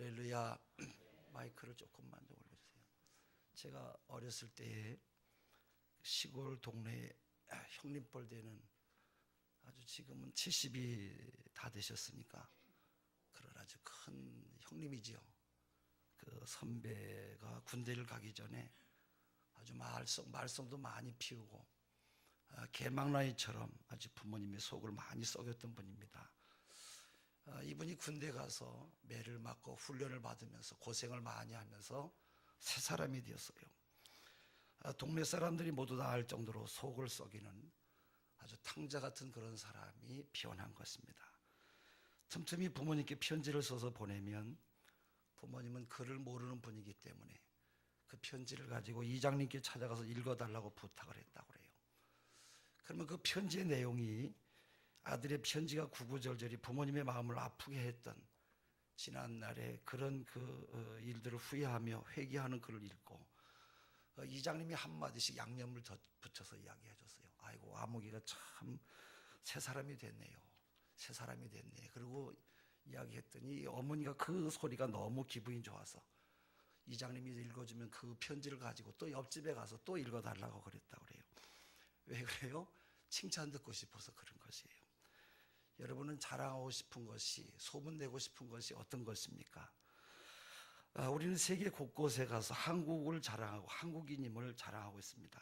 할렐루야. 마이크를 조금만 더 올려주세요. 제가 어렸을 때 시골 동네에 형님뻘 되는 아주 지금은 70이 다 되셨으니까 그런 아주 큰 형님이지요. 그 선배가 군대를 가기 전에 아주 말썽도 많이 피우고 개망나이처럼 아주 부모님의 속을 많이 썩였던 분입니다. 이분이 군대 가서 매를 맞고 훈련을 받으면서 고생을 많이 하면서 새 사람이 되었어요. 동네 사람들이 모두 다 알 정도로 속을 썩이는 아주 탕자 같은 그런 사람이 피어난 것입니다. 틈틈이 부모님께 편지를 써서 보내면 부모님은 글을 모르는 분이기 때문에 그 편지를 가지고 이장님께 찾아가서 읽어달라고 부탁을 했다고 그래요. 그러면 그 편지의 내용이 아들의 편지가 구구절절히 부모님의 마음을 아프게 했던 지난날의 그런 일들을 후회하며 회개하는 글을 읽고 이장님이 한마디씩 양념을 붙여서 이야기해 줬어요. 아이고, 아무개가 참 새 사람이 됐네요. 새 사람이 됐네. 그리고 이야기했더니 어머니가 그 소리가 너무 기분이 좋아서 이장님이 읽어주면 그 편지를 가지고 또 옆집에 가서 또 읽어달라고 그랬다고 그래요. 왜 그래요? 칭찬 듣고 싶어서 그런 것이에요. 여러분은 자랑하고 싶은 것이, 소문내고 싶은 것이 어떤 것입니까? 우리는 세계 곳곳에 가서 한국을 자랑하고 한국인임을 자랑하고 있습니다.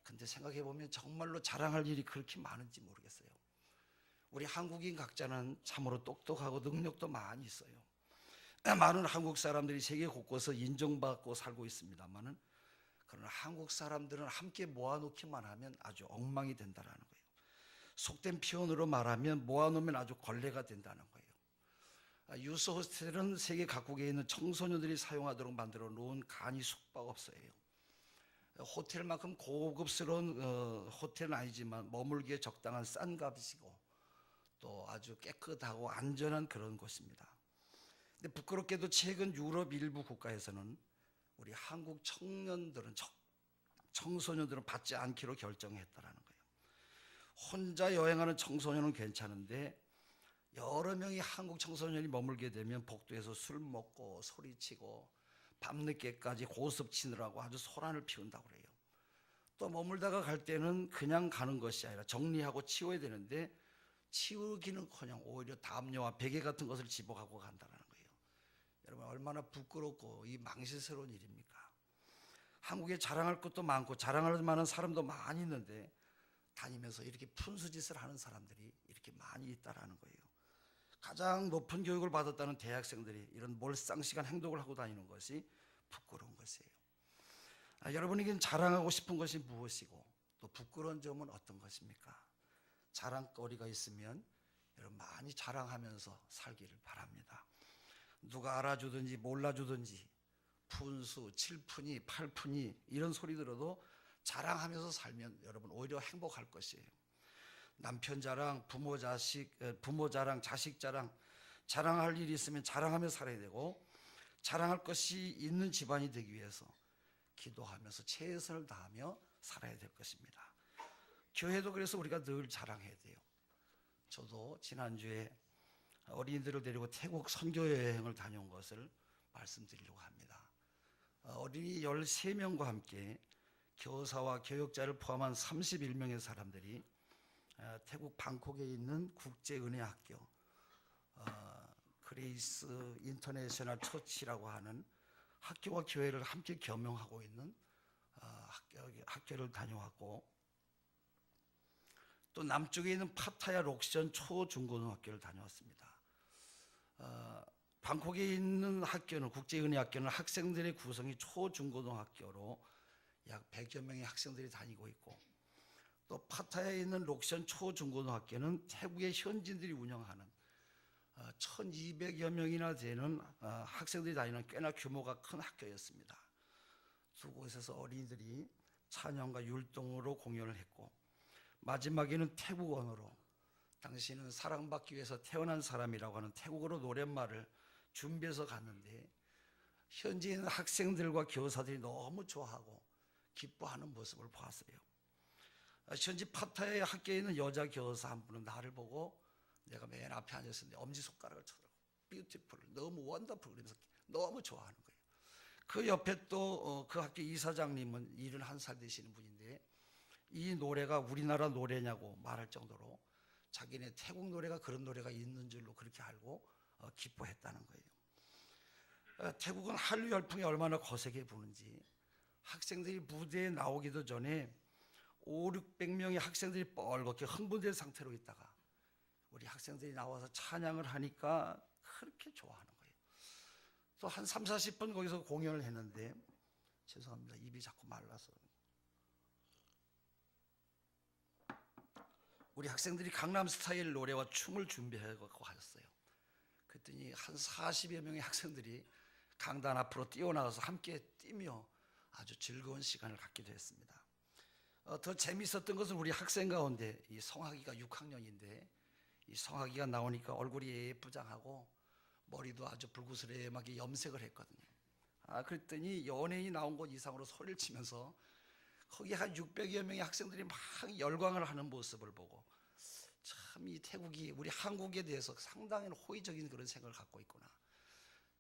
근데 생각해 보면 정말로 자랑할 일이 그렇게 많은지 모르겠어요. 우리 한국인 각자는 참으로 똑똑하고 능력도 많이 있어요. 많은 한국 사람들이 세계 곳곳에 인정받고 살고 있습니다만은, 그러나 한국 사람들은 함께 모아놓기만 하면 아주 엉망이 된다는 거예요. 속된 표현으로 말하면 모아놓으면 아주 걸레가 된다는 거예요. 유스 호스텔은 세계 각국에 있는 청소년들이 사용하도록 만들어 놓은 간이 숙박업소예요. 호텔만큼 고급스러운 호텔은 아니지만 머물기에 적당한 싼 값이고 또 아주 깨끗하고 안전한 그런 곳입니다. 근데 부끄럽게도 최근 유럽 일부 국가에서는 우리 한국 청소년들은 받지 않기로 결정했다라는 거예요. 혼자 여행하는 청소년은 괜찮은데 여러 명이 한국 청소년이 머물게 되면 복도에서 술 먹고 소리치고 밤늦게까지 고스톱 치느라고 아주 소란을 피운다고 그래요. 또 머물다가 갈 때는 그냥 가는 것이 아니라 정리하고 치워야 되는데 치우기는커녕 오히려 담요와 베개 같은 것을 집어가고 간다는 거예요. 여러분, 얼마나 부끄럽고 이 망신스러운 일입니까? 한국에 자랑할 것도 많고 자랑할 만한 사람도 많이 있는데 다니면서 이렇게 푼수짓을 하는 사람들이 이렇게 많이 있다라는 거예요. 가장 높은 교육을 받았다는 대학생들이 이런 몰상식한 행동을 하고 다니는 것이 부끄러운 것이에요. 여러분에게는 자랑하고 싶은 것이 무엇이고 또 부끄러운 점은 어떤 것입니까? 자랑거리가 있으면 여러분 많이 자랑하면서 살기를 바랍니다. 누가 알아주든지 몰라주든지 푼수, 칠푼이, 팔푼이 이런 소리 들어도 자랑하면서 살면 여러분 오히려 행복할 것이에요. 남편 자랑, 부모 자랑, 자식 자랑, 자랑할 일이 있으면 자랑하며 살아야 되고, 자랑할 것이 있는 집안이 되기 위해서 기도하면서 최선을 다하며 살아야 될 것입니다. 교회도 그래서 우리가 늘 자랑해야 돼요. 저도 지난주에 어린이들을 데리고 태국 선교 여행을 다녀온 것을 말씀드리려고 합니다. 어린이 13명과 함께 교사와 교육자를 포함한 31명의 사람들이 태국 방콕에 있는 국제은혜학교 그레이스 인터내셔널 처치라고 하는 학교와 교회를 함께 겸용하고 있는 학교를 다녀왔고, 또 남쪽에 있는 파타야 록션 초중고등학교를 다녀왔습니다. 방콕에 있는 학교는 국제은혜학교는 학생들의 구성이 초중고등학교로 약 100여 명의 학생들이 다니고 있고, 또 파타야에 있는 록션 초중고등학교는 태국의 현지인들이 운영하는 1200여 명이나 되는 학생들이 다니는 꽤나 규모가 큰 학교였습니다. 두 곳에서 어린이들이 찬양과 율동으로 공연을 했고, 마지막에는 태국 언어로 당신은 사랑받기 위해서 태어난 사람이라고 하는 태국어로 노랫말을 준비해서 갔는데, 현지에 있는 학생들과 교사들이 너무 좋아하고 기뻐하는 모습을 보았어요. 현지 파타야의 학교에 있는 여자 교사 한 분은 나를 보고, 내가 맨 앞에 앉았었는데 엄지손가락을 쳐들고 뷰티풀, 너무 원더풀 그러면서 너무 좋아하는 거예요. 그 옆에 또 그 학교 이사장님은 71살 되시는 분인데 이 노래가 우리나라 노래냐고 말할 정도로 자기네 태국 노래가 그런 노래가 있는 줄로 그렇게 알고 기뻐했다는 거예요. 태국은 한류 열풍이 얼마나 거세게 부는지 학생들이 무대에 나오기도 전에 500~600명의 학생들이 뻘겋게 흥분된 상태로 있다가 우리 학생들이 나와서 찬양을 하니까 그렇게 좋아하는 거예요. 또 한 30~40분 거기서 공연을 했는데 죄송합니다. 입이 자꾸 말라서 우리 학생들이 강남 스타일 노래와 춤을 준비하고 하셨어요. 그랬더니 한 40여 명의 학생들이 강단 앞으로 뛰어나가서 함께 뛰며 아주 즐거운 시간을 갖기도 했습니다. 더 재미있었던 것은 우리 학생 가운데 이 성학이가 6학년인데 이 성학이가 나오니까 얼굴이 예쁘장하고 머리도 아주 불구스름하게 염색을 했거든요. 그랬더니 연예인이 나온 것 이상으로 소리를 치면서 거기 한 600여 명의 학생들이 막 열광을 하는 모습을 보고 참 이 태국이 우리 한국에 대해서 상당히 호의적인 그런 생각을 갖고 있구나.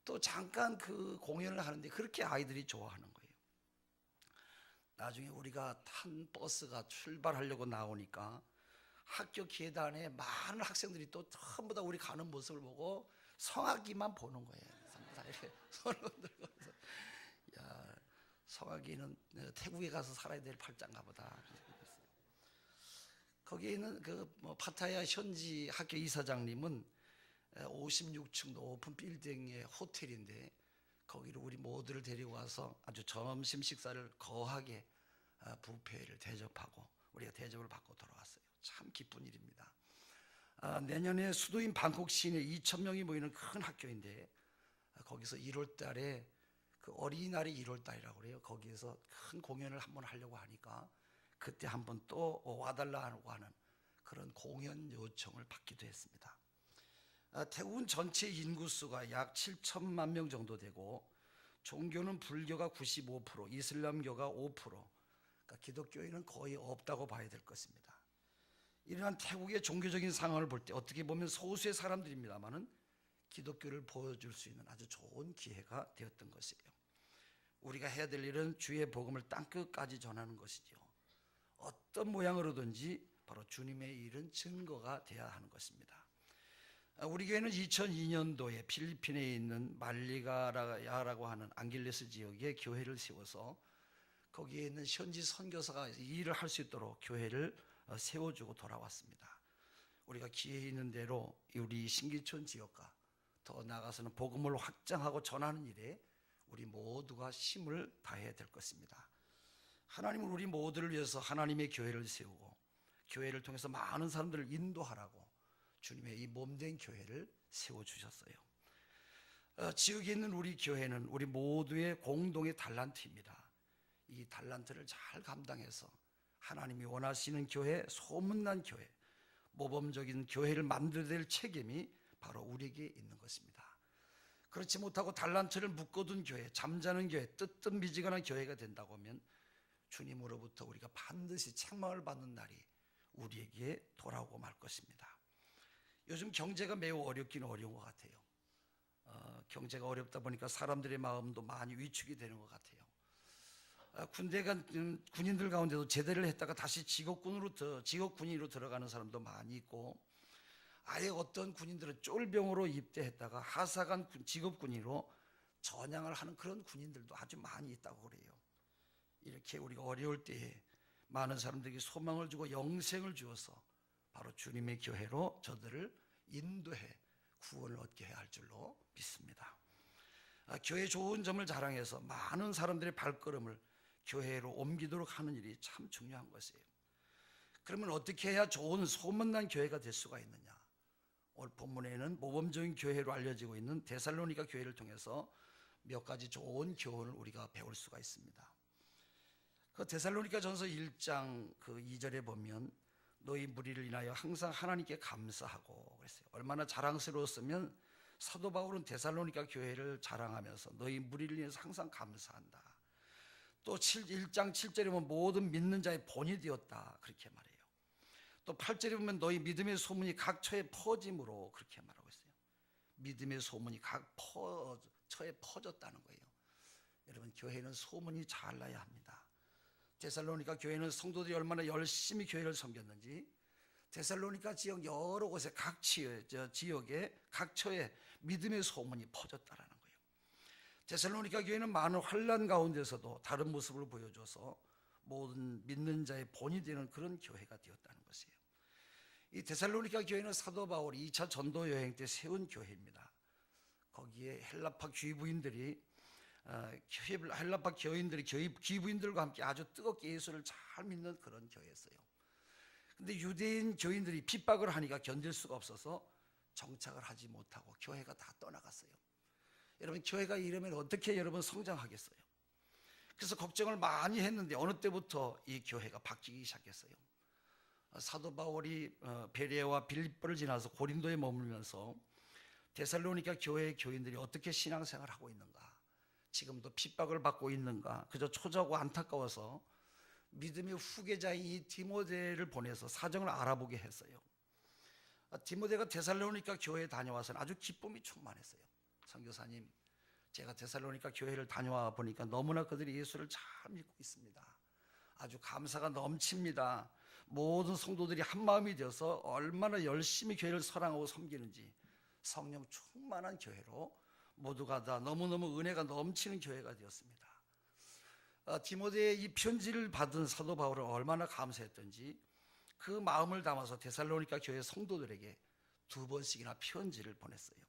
또 잠깐 그 공연을 하는데 그렇게 아이들이 좋아하는 거예요. 나중에 우리가 탄 버스가 출발하려고 나오니까 학교 계단에 많은 학생들이 또 전부 다 우리 가는 모습을 보고 성악이만 보는 거예요. 이렇게 손을 흔들면서 야, 성악이는 태국에 가서 살아야 될 팔자인가 보다. 거기에 있는 그 파타야 현지 학교 이사장님은 56층 높은 빌딩의 호텔인데 거기로 우리 모두를 데리고 와서 아주 점심 식사를 거하게 뷔페를 대접하고 우리가 대접을 받고 돌아왔어요. 참 기쁜 일입니다. 내년에 수도인 방콕 시내 2,000명이 모이는 큰 학교인데 거기서 1월 달에 그 어린이날이 1월 달이라고 그래요. 거기에서 큰 공연을 한번 하려고 하니까 그때 한번 또 와달라고 하는 그런 공연 요청을 받기도 했습니다. 태국은 전체 인구수가 약 7천만 명 정도 되고 종교는 불교가 95%, 이슬람교가 5%, 그러니까 기독교인은 거의 없다고 봐야 될 것입니다. 이러한 태국의 종교적인 상황을 볼 때 어떻게 보면 소수의 사람들입니다만은 기독교를 보여줄 수 있는 아주 좋은 기회가 되었던 것이에요. 우리가 해야 될 일은 주의 복음을 땅끝까지 전하는 것이죠. 어떤 모양으로든지 바로 주님의 일은 증거가 되어야 하는 것입니다. 우리 교회는 2002년도에 필리핀에 있는 말리가야라고 하는 앙길레스 지역에 교회를 세워서 거기에 있는 현지 선교사가 일을 할 수 있도록 교회를 세워주고 돌아왔습니다. 우리가 기회 있는 대로 우리 신기촌 지역과 더 나아가서는 복음을 확장하고 전하는 일에 우리 모두가 힘을 다해야 될 것입니다. 하나님은 우리 모두를 위해서 하나님의 교회를 세우고 교회를 통해서 많은 사람들을 인도하라고 주님의 이 몸된 교회를 세워주셨어요. 지역에 있는 우리 교회는 우리 모두의 공동의 달란트입니다. 이 달란트를 잘 감당해서 하나님이 원하시는 교회, 소문난 교회, 모범적인 교회를 만들어야 될 책임이 바로 우리에게 있는 것입니다. 그렇지 못하고 달란트를 묶어둔 교회, 잠자는 교회, 뜨뜻미지근한 교회가 된다고 하면 주님으로부터 우리가 반드시 책망을 받는 날이 우리에게 돌아오고 말 것입니다. 요즘 경제가 매우 어렵긴 어려운 것 같아요. 경제가 어렵다 보니까 사람들의 마음도 많이 위축이 되는 것 같아요. 군대 간 군인들 가운데도 제대를 했다가 다시 직업군인으로 들어가는 사람도 많이 있고 아예 어떤 군인들은 쫄병으로 입대했다가 하사관 직업군인으로 전향을 하는 그런 군인들도 아주 많이 있다고 그래요. 이렇게 우리가 어려울 때에 많은 사람들에게 소망을 주고 영생을 주어서 바로 주님의 교회로 저들을 인도해 구원을 얻게 해야 할 줄로 믿습니다. 교회 좋은 점을 자랑해서 많은 사람들의 발걸음을 교회로 옮기도록 하는 일이 참 중요한 것이에요. 그러면 어떻게 해야 좋은 소문난 교회가 될 수가 있느냐? 오늘 본문에는 모범적인 교회로 알려지고 있는 데살로니가 교회를 통해서 몇 가지 좋은 교훈을 우리가 배울 수가 있습니다. 그 데살로니가 전서 1장 그 2절에 보면 너희 무리를 인하여 항상 하나님께 감사하고 그랬어요. 얼마나 자랑스러웠으면 사도 바울은 데살로니가 교회를 자랑하면서 너희 무리를 인해서 항상 감사한다. 또 1장 7절에 보면 모든 믿는 자의 본이 되었다 그렇게 말해요. 또 8절에 보면 너희 믿음의 소문이 각처에 퍼짐으로 그렇게 말하고 있어요. 믿음의 소문이 각 처에 퍼졌다는 거예요. 여러분, 교회는 소문이 잘 나야 합니다. 데살로니가 교회는 성도들이 얼마나 열심히 교회를 섬겼는지 데살로니가 지역 여러 곳에 각 지역에 각 처에 믿음의 소문이 퍼졌다라는 거예요. 데살로니가 교회는 많은 환난 가운데서도 다른 모습을 보여줘서 모든 믿는 자의 본이 되는 그런 교회가 되었다는 것이에요. 이 데살로니가 교회는 사도 바울이 2차 전도 여행 때 세운 교회입니다. 거기에 헬라파 귀부인들이 헬라파 귀부인들과 함께 아주 뜨겁게 예수를 잘 믿는 그런 교회였어요. 근데 유대인 교인들이 핍박을 하니까 견딜 수가 없어서 정착을 하지 못하고 교회가 다 떠나갔어요. 여러분, 교회가 이러면 어떻게 여러분 성장하겠어요? 그래서 걱정을 많이 했는데 어느 때부터 이 교회가 바뀌기 시작했어요. 사도 바울이 베레아와 빌립보를 지나서 고린도에 머물면서 데살로니가 교회의 교인들이 어떻게 신앙생활을 하고 있는가, 지금도 핍박을 받고 있는가, 그저 초조하고 안타까워서 믿음의 후계자인 이 디모데를 보내서 사정을 알아보게 했어요. 디모데가 데살로니가 교회에 다녀와서는 아주 기쁨이 충만했어요. 선교사님, 제가 데살로니가 교회를 다녀와 보니까 너무나 그들이 예수를 잘 믿고 있습니다. 아주 감사가 넘칩니다. 모든 성도들이 한 마음이 되어서 얼마나 열심히 교회를 사랑하고 섬기는지 성령 충만한 교회로 모두가 다 너무너무 은혜가 넘치는 교회가 되었습니다. 디모데의 이 편지를 받은 사도 바울은 얼마나 감사했던지 그 마음을 담아서 데살로니가 교회 성도들에게 2번씩이나 편지를 보냈어요.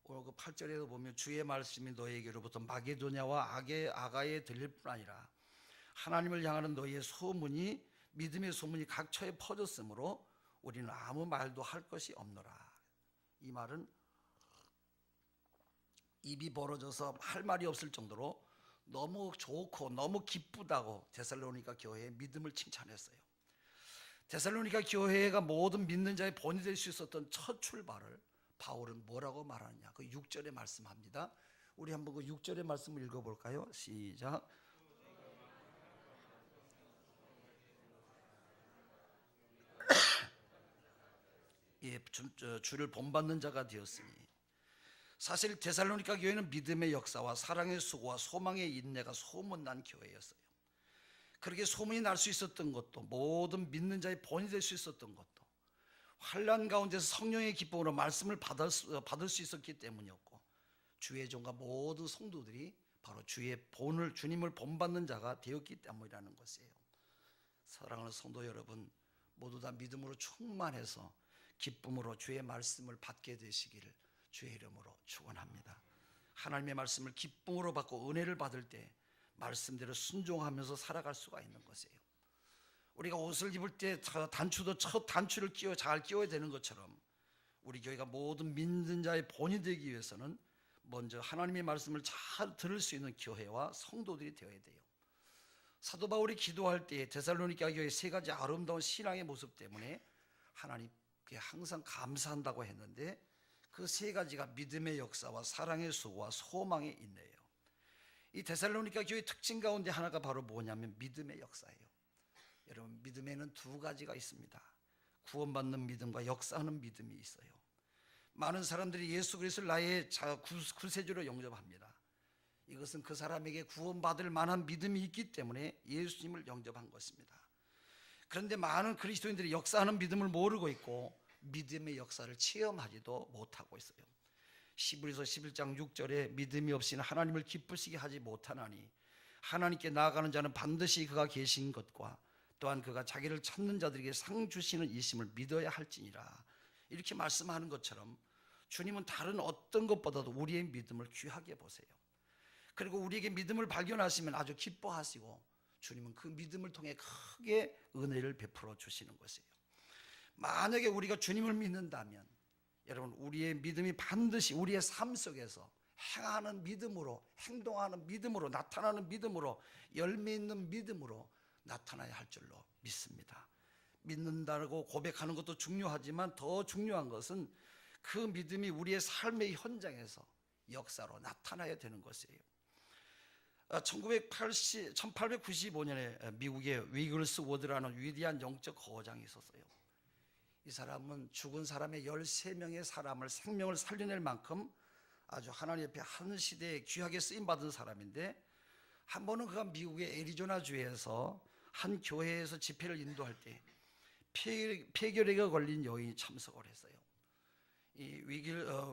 오늘 그 8절에도 보면 주의 말씀이 너에게로부터 마게도냐와 아가에 들릴 뿐 아니라 하나님을 향하는 너희의 소문이 믿음의 소문이 각 처에 퍼졌으므로 우리는 아무 말도 할 것이 없노라. 이 말은 입이 벌어져서 할 말이 없을 정도로 너무 좋고 너무 기쁘다고 데살로니가 교회의 믿음을 칭찬했어요. 데살로니가 교회가 모든 믿는 자의 본이 될 수 있었던 첫 출발을 바울은 뭐라고 말하느냐, 그 6절에 말씀합니다. 우리 한번 그 6절의 말씀을 읽어볼까요? 시작. 예, 주를 본받는 자가 되었으니. 사실 데살로니가 교회는 믿음의 역사와 사랑의 수고와 소망의 인내가 소문난 교회였어요. 그렇게 소문이 날 수 있었던 것도, 모든 믿는 자의 본이 될 수 있었던 것도 환난 가운데서 성령의 기쁨으로 말씀을 받을 수 있었기 때문이었고, 주의 종과 모든 성도들이 바로 주님을 본받는 자가 되었기 때문이라는 것이에요. 사랑하는 성도 여러분, 모두 다 믿음으로 충만해서 기쁨으로 주의 말씀을 받게 되시기를 주의 이름으로 축원합니다. 하나님의 말씀을 기쁨으로 받고 은혜를 받을 때 말씀대로 순종하면서 살아갈 수가 있는 것이에요. 우리가 옷을 입을 때 단추도 첫 단추를 잘 끼워야 되는 것처럼 우리 교회가 모든 믿는 자의 본이 되기 위해서는 먼저 하나님의 말씀을 잘 들을 수 있는 교회와 성도들이 되어야 돼요. 사도 바울이 기도할 때 데살로니가 교회의 3가지 아름다운 신앙의 모습 때문에 하나님께 항상 감사한다고 했는데, 그 3가지가 믿음의 역사와 사랑의 수고와 소망의 인내예요. 이 데살로니가 교회의 특징 가운데 하나가 바로 뭐냐면 믿음의 역사예요. 여러분, 믿음에는 2가지가 있습니다. 구원받는 믿음과 역사하는 믿음이 있어요. 많은 사람들이 예수 그리스도를 나의 구세주로 영접합니다. 이것은 그 사람에게 구원받을 만한 믿음이 있기 때문에 예수님을 영접한 것입니다. 그런데 많은 그리스도인들이 역사하는 믿음을 모르고 있고 믿음의 역사를 체험하지도 못하고 있어요. 히브리서 11장 6절에 믿음이 없이는 하나님을 기쁘시게 하지 못하나니 하나님께 나아가는 자는 반드시 그가 계신 것과 또한 그가 자기를 찾는 자들에게 상 주시는 이심을 믿어야 할지니라. 이렇게 말씀하는 것처럼 주님은 다른 어떤 것보다도 우리의 믿음을 귀하게 보세요. 그리고 우리에게 믿음을 발견하시면 아주 기뻐하시고 주님은 그 믿음을 통해 크게 은혜를 베풀어 주시는 것이에요. 만약에 우리가 주님을 믿는다면 여러분, 우리의 믿음이 반드시 우리의 삶 속에서 행하는 믿음으로, 행동하는 믿음으로, 나타나는 믿음으로, 열매 있는 믿음으로 나타나야 할 줄로 믿습니다. 믿는다고 고백하는 것도 중요하지만 더 중요한 것은 그 믿음이 우리의 삶의 현장에서 역사로 나타나야 되는 것이에요. 1895년에 미국의 위글스 워드라는 위대한 영적 거장이 있었어요. 이 사람은 죽은 사람의 13명의 사람을 생명을 살려낼 만큼 아주 하나님 앞에 한 시대에 귀하게 쓰임받은 사람인데, 한 번은 그가 미국의 애리조나주에서 한 교회에서 집회를 인도할 때 폐결핵에 걸린 여인이 참석을 했어요. 이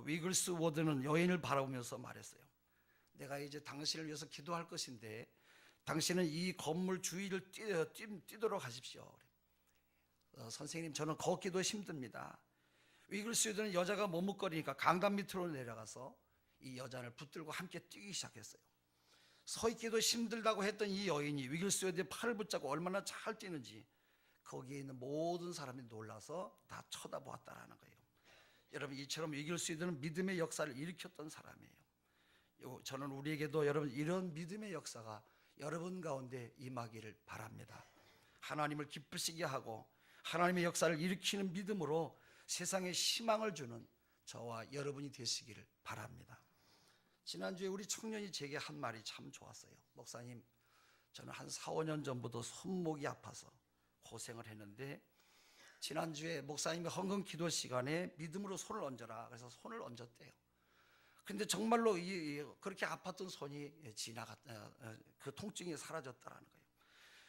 위글스 워드는 여인을 바라보면서 말했어요. 내가 이제 당신을 위해서 기도할 것인데 당신은 이 건물 주위를 뛰도록 하십시오. 선생님, 저는 걷기도 힘듭니다. 위글스 워드는 여자가 머뭇거리니까 강단 밑으로 내려가서 이 여자를 붙들고 함께 뛰기 시작했어요. 서 있기도 힘들다고 했던 이 여인이 위글스 워드의 팔을 붙잡고 얼마나 잘 뛰는지 거기에 있는 모든 사람이 놀라서 다 쳐다보았다라는 거예요. 여러분, 이처럼 위글스 워드는 믿음의 역사를 일으켰던 사람이에요. 저는 우리에게도 여러분 이런 믿음의 역사가 여러분 가운데 임하기를 바랍니다. 하나님을 기쁘시게 하고 하나님의 역사를 일으키는 믿음으로 세상에 희망을 주는 저와 여러분이 되시기를 바랍니다. 지난주에 우리 청년이 제게 한 말이 참 좋았어요. 목사님, 저는 한 4, 5년 전부터 손목이 아파서 고생을 했는데 지난주에 목사님이 헌금 기도 시간에 믿음으로 손을 얹어라 그래서 손을 얹었대요. 근데 정말로 그렇게 아팠던 손이 그 통증이 사라졌다라는 거예요.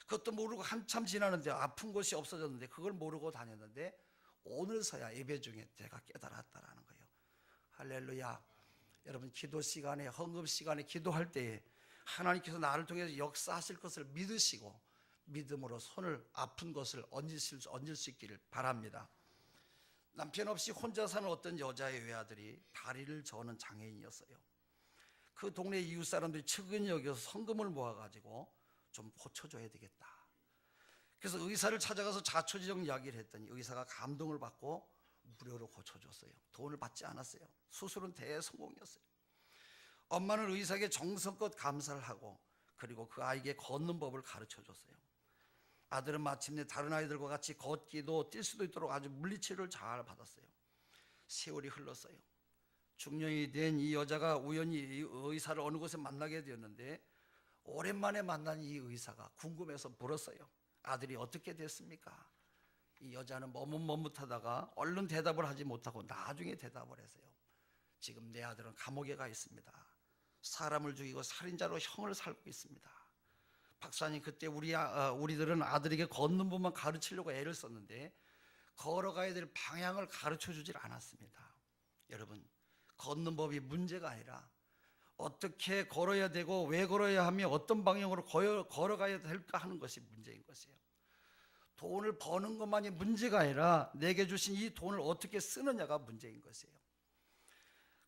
그것도 모르고 한참 지나는데 아픈 곳이 없어졌는데 그걸 모르고 다녔는데 오늘서야 예배 중에 제가 깨달았다라는 거예요. 할렐루야. 여러분, 기도 시간에 헌금 시간에 기도할 때에 하나님께서 나를 통해서 역사하실 것을 믿으시고 믿음으로 손을 아픈 것을 얹을 수 있기를 바랍니다. 남편 없이 혼자 사는 어떤 여자의 외아들이 다리를 저는 장애인이었어요. 그 동네 이웃 사람들이 측은히 여겨서 성금을 모아가지고 좀 고쳐줘야 되겠다. 그래서 의사를 찾아가서 자초지종 이야기를 했더니 의사가 감동을 받고 무료로 고쳐줬어요. 돈을 받지 않았어요. 수술은 대성공이었어요. 엄마는 의사에게 정성껏 감사를 하고 그리고 그 아이에게 걷는 법을 가르쳐줬어요. 아들은 마침내 다른 아이들과 같이 걷기도 뛸 수도 있도록 아주 물리치료를 잘 받았어요. 세월이 흘렀어요. 중년이 된 이 여자가 우연히 이 의사를 어느 곳에 만나게 되었는데 오랜만에 만난 이 의사가 궁금해서 물었어요. 아들이 어떻게 됐습니까? 이 여자는 머뭇머뭇하다가 얼른 대답을 하지 못하고 나중에 대답을 했어요. 지금 내 아들은 감옥에 가 있습니다. 사람을 죽이고 살인자로 형을 살고 있습니다. 박사님, 그때 우리들은 아들에게 걷는 법만 가르치려고 애를 썼는데 걸어가야 될 방향을 가르쳐주질 않았습니다. 여러분, 걷는 법이 문제가 아니라 어떻게 걸어야 되고 왜 걸어야 하며 어떤 방향으로 걸어가야 될까 하는 것이 문제인 것이에요. 돈을 버는 것만이 문제가 아니라 내게 주신 이 돈을 어떻게 쓰느냐가 문제인 것이에요.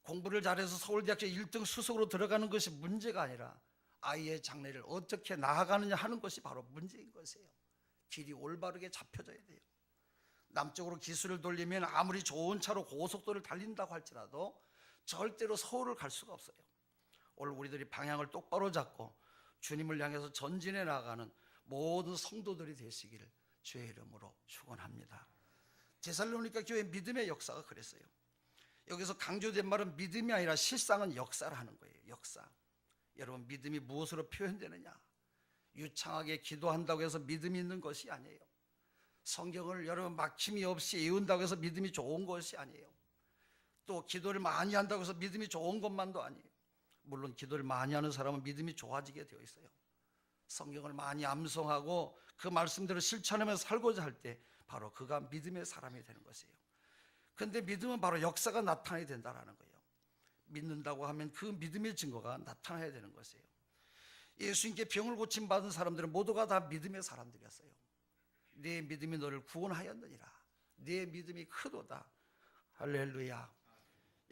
공부를 잘해서 서울대학교 1등 수석으로 들어가는 것이 문제가 아니라 아이의 장래를 어떻게 나아가느냐 하는 것이 바로 문제인 것이에요. 길이 올바르게 잡혀져야 돼요. 남쪽으로 기술을 돌리면 아무리 좋은 차로 고속도로를 달린다고 할지라도 절대로 서울을 갈 수가 없어요. 오늘 우리들이 방향을 똑바로 잡고 주님을 향해서 전진해 나가는 모든 성도들이 되시기를 주의 이름으로 축원합니다. 데살로니가 교회 믿음의 역사가 그랬어요. 여기서 강조된 말은 믿음이 아니라 실상은 역사라는 거예요. 역사. 여러분, 믿음이 무엇으로 표현되느냐? 유창하게 기도한다고 해서 믿음이 있는 것이 아니에요. 성경을 여러분 막힘이 없이 외운다고 해서 믿음이 좋은 것이 아니에요. 또 기도를 많이 한다고 해서 믿음이 좋은 것만도 아니에요. 물론 기도를 많이 하는 사람은 믿음이 좋아지게 되어 있어요. 성경을 많이 암송하고 그 말씀대로 실천하면서 살고자 할 때 바로 그가 믿음의 사람이 되는 것이에요. 그런데 믿음은 바로 역사가 나타나야 된다는 거예요. 믿는다고 하면 그 믿음의 증거가 나타나야 되는 것이에요. 예수님께 병을 고침받은 사람들은 모두가 다 믿음의 사람들이었어요. 네 믿음이 너를 구원하였느니라. 네 믿음이 크도다. 할렐루야.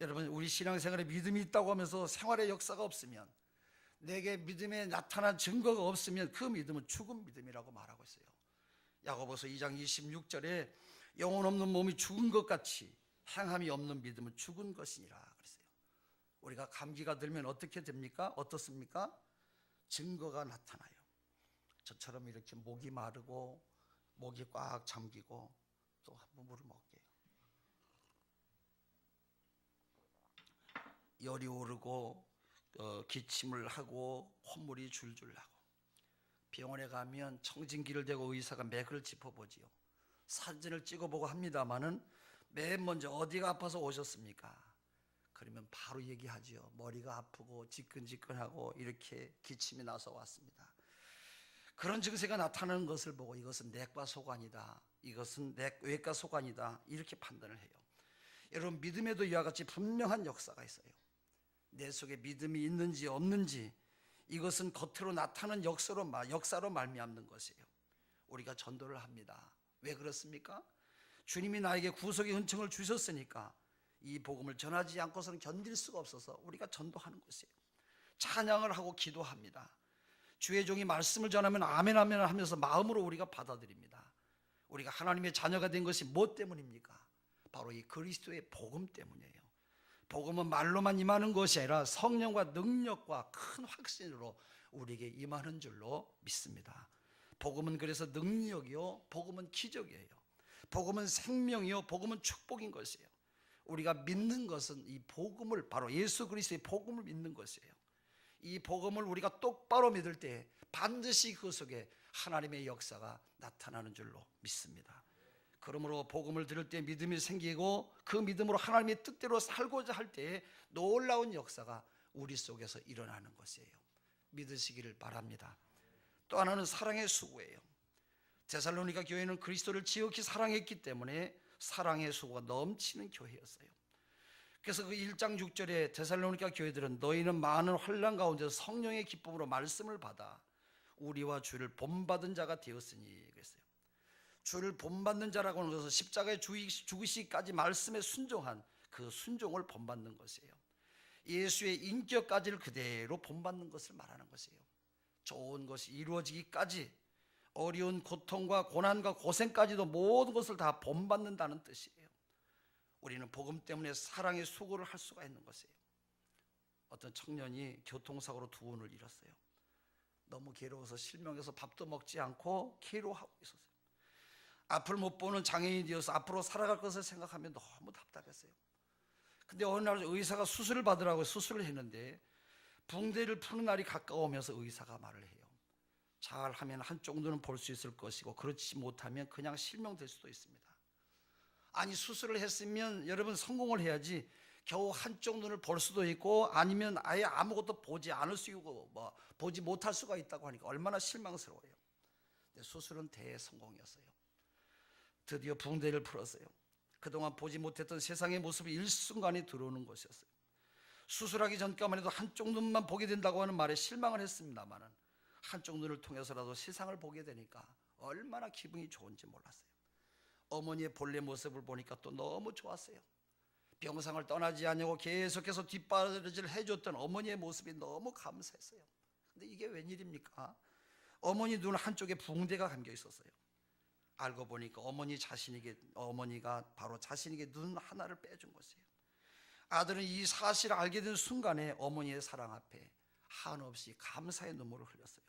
여러분, 우리 신앙생활에 믿음이 있다고 하면서 생활의 역사가 없으면, 내게 믿음에 나타난 증거가 없으면 그 믿음은 죽은 믿음이라고 말하고 있어요. 야고보서 2장 26절에 영혼 없는 몸이 죽은 것 같이 행함이 없는 믿음은 죽은 것이니라 그랬어요. 우리가 감기가 들면 어떻게 됩니까? 어떻습니까? 증거가 나타나요. 저처럼 이렇게 목이 마르고 목이 꽉 잠기고, 또 한번 물을 먹게요. 열이 오르고 기침을 하고 콧물이 줄줄 나고, 병원에 가면 청진기를 대고 의사가 맥을 짚어보지요. 사진을 찍어보고 합니다마는 맨 먼저 어디가 아파서 오셨습니까? 그러면 바로 얘기하지요. 머리가 아프고 지끈지끈하고 이렇게 기침이 나서 왔습니다. 그런 증세가 나타나는 것을 보고 이것은 내과 소관이다, 이것은 외과 소관이다, 이렇게 판단을 해요. 여러분, 믿음에도 이와 같이 분명한 역사가 있어요. 내 속에 믿음이 있는지 없는지, 이것은 겉으로 나타나는 역사로 말미암는 것이에요. 우리가 전도를 합니다. 왜 그렇습니까? 주님이 나에게 구속의 은총을 주셨으니까 이 복음을 전하지 않고서는 견딜 수가 없어서 우리가 전도하는 것이에요. 찬양을 하고 기도합니다. 주의 종이 말씀을 전하면 아멘 아멘 하면서 마음으로 우리가 받아들입니다. 우리가 하나님의 자녀가 된 것이 무엇 때문입니까? 바로 이 그리스도의 복음 때문이에요. 복음은 말로만 임하는 것이 아니라 성령과 능력과 큰 확신으로 우리에게 임하는 줄로 믿습니다. 복음은 그래서 능력이요, 복음은 기적이에요. 복음은 생명이요, 복음은 축복인 것이에요. 우리가 믿는 것은 이 복음을, 바로 예수 그리스도의 복음을 믿는 것이에요. 이 복음을 우리가 똑바로 믿을 때 반드시 그 속에 하나님의 역사가 나타나는 줄로 믿습니다. 그러므로 복음을 들을 때 믿음이 생기고 그 믿음으로 하나님의 뜻대로 살고자 할 때에 놀라운 역사가 우리 속에서 일어나는 것이에요. 믿으시기를 바랍니다. 또 하나는 사랑의 수고예요. 데살로니가 교회는 그리스도를 지극히 사랑했기 때문에 사랑의 수고가 넘치는 교회였어요. 그래서 그 1장 6절에 데살로니가 교회들은 너희는 많은 환난 가운데서 성령의 기쁨으로 말씀을 받아 우리와 주를 본받은 자가 되었으니 그랬어요. 주를 본받는 자라고 하는 것은 십자가에 죽으시기까지 말씀에 순종한 그 순종을 본받는 것이에요. 예수의 인격까지를 그대로 본받는 것을 말하는 것이에요. 좋은 것이 이루어지기까지 어려운 고통과 고난과 고생까지도 모든 것을 다 본받는다는 뜻이에요. 우리는 복음 때문에 사랑의 수고를 할 수가 있는 것이에요. 어떤 청년이 교통사고로 두 손을 잃었어요. 너무 괴로워서 실명해서 밥도 먹지 않고 괴로워하고 있었어요. 앞을 못 보는 장애인이 되어서 앞으로 살아갈 것을 생각하면 너무 답답했어요. 근데 어느 날 의사가 수술을 받으라고 수술을 했는데 붕대를 푸는 날이 가까우면서 의사가 말을 해요. 잘하면 한쪽 눈은 볼 수 있을 것이고 그렇지 못하면 그냥 실명될 수도 있습니다. 아니, 수술을 했으면 여러분 성공을 해야지 겨우 한쪽 눈을 볼 수도 있고 아니면 아예 아무것도 보지 않을 수 있고 보지 못할 수가 있다고 하니까 얼마나 실망스러워요. 근데 수술은 대성공이었어요. 드디어 붕대를 풀었어요. 그동안 보지 못했던 세상의 모습이 일순간에 들어오는 것이었어요. 수술하기 전까만 해도 한쪽 눈만 보게 된다고 하는 말에 실망을 했습니다만 한쪽 눈을 통해서라도 세상을 보게 되니까 얼마나 기분이 좋은지 몰랐어요. 어머니의 본래 모습을 보니까 또 너무 좋았어요. 병상을 떠나지 않냐고 계속해서 뒷바라지를 해줬던 어머니의 모습이 너무 감사했어요. 근데 이게 웬일입니까? 어머니 눈 한쪽에 붕대가 감겨 있었어요. 알고 보니까 어머니가 바로 자신에게 눈 하나를 빼준 것이에요. 아들은 이 사실을 알게 된 순간에 어머니의 사랑 앞에 한없이 감사의 눈물을 흘렸어요.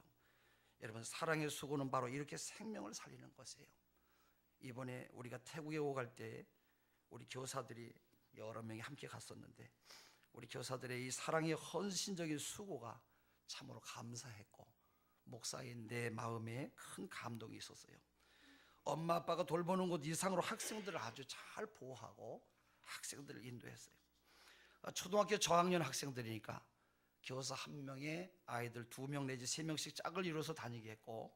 여러분, 사랑의 수고는 바로 이렇게 생명을 살리는 것이에요. 이번에 우리가 태국에 오고 갈 때 우리 교사들이 여러 명이 함께 갔었는데 우리 교사들의 이 사랑의 헌신적인 수고가 참으로 감사했고 목사인 내 마음에 큰 감동이 있었어요. 엄마 아빠가 돌보는 것 이상으로 학생들을 아주 잘 보호하고 학생들을 인도했어요. 초등학교 저학년 학생들이니까 교사 한 명에 아이들 2명 내지 3명씩 짝을 이뤄서 다니게 했고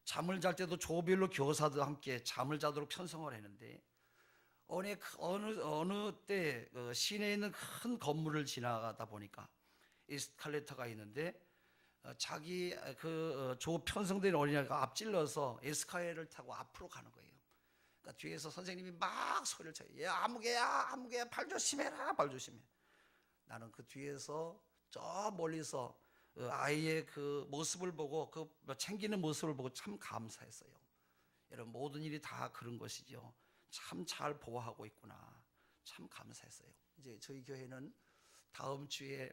잠을 잘 때도 조별로 교사도 함께 잠을 자도록 편성을 했는데 어느 때 시내에 있는 큰 건물을 지나가다 보니까 에스컬레이터가 있는데 자기 편성된 어린이가 앞질러서 에스컬레이터를 타고 앞으로 가는 거예요. 그러니까 뒤에서 선생님이 막 소리를 쳐요. 야, 아무개야, 발 조심해라, 발 조심해. 나는 그 뒤에서 저 멀리서 아이의 그 모습을 보고 그 챙기는 모습을 보고 참 감사했어요. 여러분, 모든 일이 다 그런 것이죠. 참 잘 보호하고 있구나. 참 감사했어요. 이제 저희 교회는 다음 주에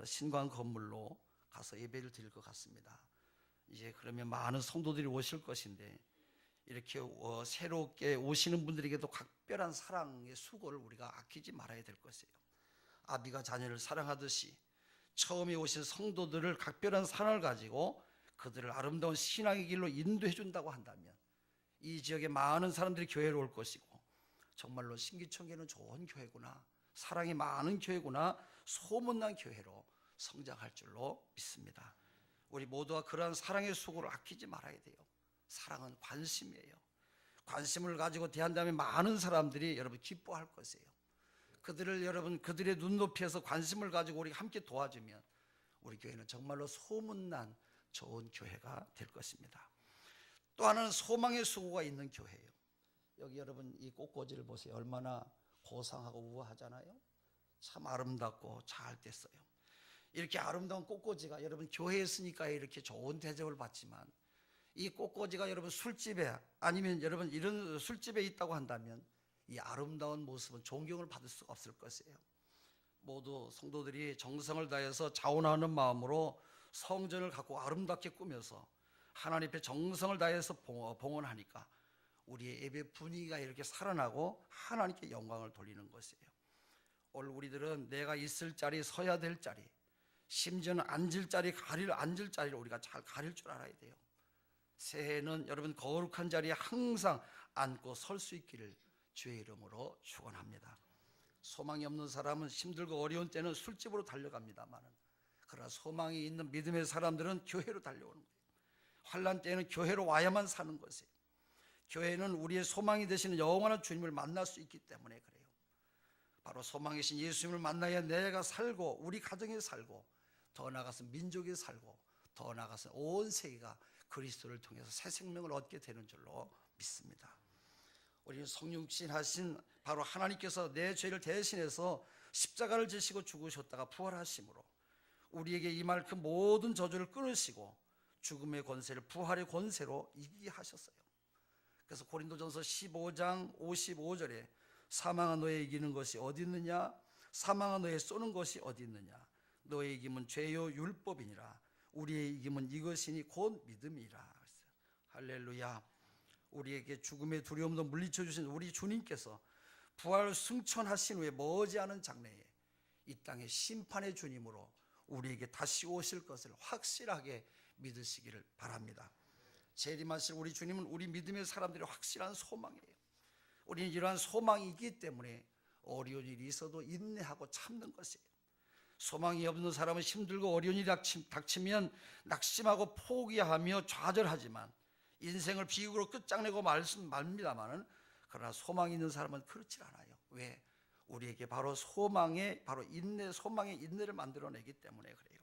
신관 건물로 가서 예배를 드릴 것 같습니다. 이제 그러면 많은 성도들이 오실 것인데 이렇게 새롭게 오시는 분들에게도 각별한 사랑의 수고를 우리가 아끼지 말아야 될 것이에요. 아비가 자녀를 사랑하듯이 처음에 오신 성도들을 각별한 사랑을 가지고 그들을 아름다운 신앙의 길로 인도해 준다고 한다면 이 지역에 많은 사람들이 교회로 올 것이고, 정말로 신기천교는 좋은 교회구나, 사랑이 많은 교회구나, 소문난 교회로 성장할 줄로 믿습니다. 우리 모두가 그러한 사랑의 수고를 아끼지 말아야 돼요. 사랑은 관심이에요. 관심을 가지고 대한다면 많은 사람들이 여러분 기뻐할 것이에요. 그들의 눈높이에서 관심을 가지고 우리 함께 도와주면 우리 교회는 정말로 소문난 좋은 교회가 될 것입니다. 또 하나는 소망의 수고가 있는 교회예요. 여기 여러분 이 꽃꽂이를 보세요. 얼마나 고상하고 우아하잖아요. 참 아름답고 잘 됐어요. 이렇게 아름다운 꽃꽂이가 여러분 교회에 있으니까 이렇게 좋은 대접을 받지만, 이 꽃꽂이가 여러분 술집에, 아니면 여러분 이런 술집에 있다고 한다면 이 아름다운 모습은 존경을 받을 수가 없을 것이에요. 모두 성도들이 정성을 다해서 자원하는 마음으로 성전을 갖고 아름답게 꾸며서 하나님 앞에 정성을 다해서 봉헌하니까 우리의 예배 분위기가 이렇게 살아나고 하나님께 영광을 돌리는 것이에요. 오늘 우리들은 내가 있을 자리, 서야 될 자리, 심지어는 앉을 자리, 앉을 자리를 우리가 잘 가릴 줄 알아야 돼요. 새해에는 여러분 거룩한 자리에 항상 앉고 설 수 있기를 주의 이름으로 축원합니다. 소망이 없는 사람은 힘들고 어려운 때는 술집으로 달려갑니다만, 그러나 소망이 있는 믿음의 사람들은 교회로 달려오는 거예요. 환난 때에는 교회로 와야만 사는 것이에요. 교회는 우리의 소망이 되시는 영원한 주님을 만날 수 있기 때문에 그래요. 바로 소망이신 예수님을 만나야 내가 살고 우리 가정이 살고 더 나아가서 민족이 살고 더 나아가서 온 세계가 그리스도를 통해서 새 생명을 얻게 되는 줄로 믿습니다. 우리는 성육신 하신 바로 하나님께서 내 죄를 대신해서 십자가를 지시고 죽으셨다가 부활하심으로 우리에게 임할 그 모든 저주를 끊으시고 죽음의 권세를 부활의 권세로 이기게 하셨어요. 그래서 고린도전서 15장 55절에 사망아 너의 이기는 것이 어디 있느냐, 사망아 너의 쏘는 것이 어디 있느냐, 너의 이김은 죄요 율법이니라, 우리의 이김은 이것이니 곧 믿음이라. 할렐루야. 우리에게 죽음의 두려움도 물리쳐 주신 우리 주님께서 부활 승천하신 후에 머지않은 장래에 이 땅의 심판의 주님으로 우리에게 다시 오실 것을 확실하게 믿으시기를 바랍니다. 재림하실 우리 주님은 우리 믿음의 사람들의 확실한 소망이에요. 우리는 이러한 소망이 있기 때문에 어려운 일이 있어도 인내하고 참는 것이에요. 소망이 없는 사람은 힘들고 어려운 일이 닥치면 낙심하고 포기하며 좌절하지만 인생을 비극으로 끝장내고 맙니다만은, 그러나 소망이 있는 사람은 그렇지 않아요. 왜? 우리에게 바로 소망의 바로 인내, 소망의 인내를 만들어내기 때문에 그래요.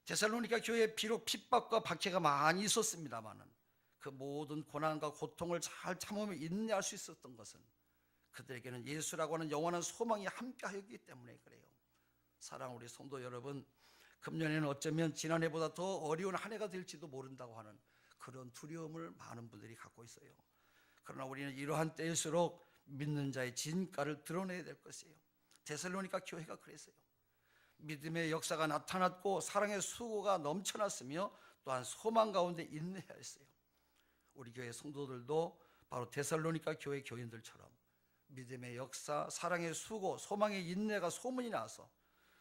데살로니가 교회에 비록 핍박과 박해가 많이 있었습니다만은 그 모든 고난과 고통을 잘 참으며 인내할 수 있었던 것은 그들에게는 예수라고 하는 영원한 소망이 함께하였기 때문에 그래요. 사랑하는 우리 성도 여러분, 금년에는 어쩌면 지난해보다 더 어려운 한 해가 될지도 모른다고 하는 그런 두려움을 많은 분들이 갖고 있어요. 그러나 우리는 이러한 때일수록 믿는 자의 진가를 드러내야 될 것이에요. 데살로니가 교회가 그랬어요. 믿음의 역사가 나타났고 사랑의 수고가 넘쳐났으며 또한 소망 가운데 인내하였어요. 우리 교회 성도들도 바로 데살로니가 교회 교인들처럼 믿음의 역사, 사랑의 수고, 소망의 인내가 소문이 나서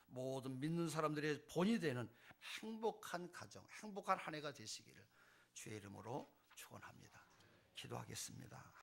모든 믿는 사람들의 본이 되는 행복한 가정, 행복한 한 해가 되시기를 주의 이름으로 축원합니다. 기도하겠습니다.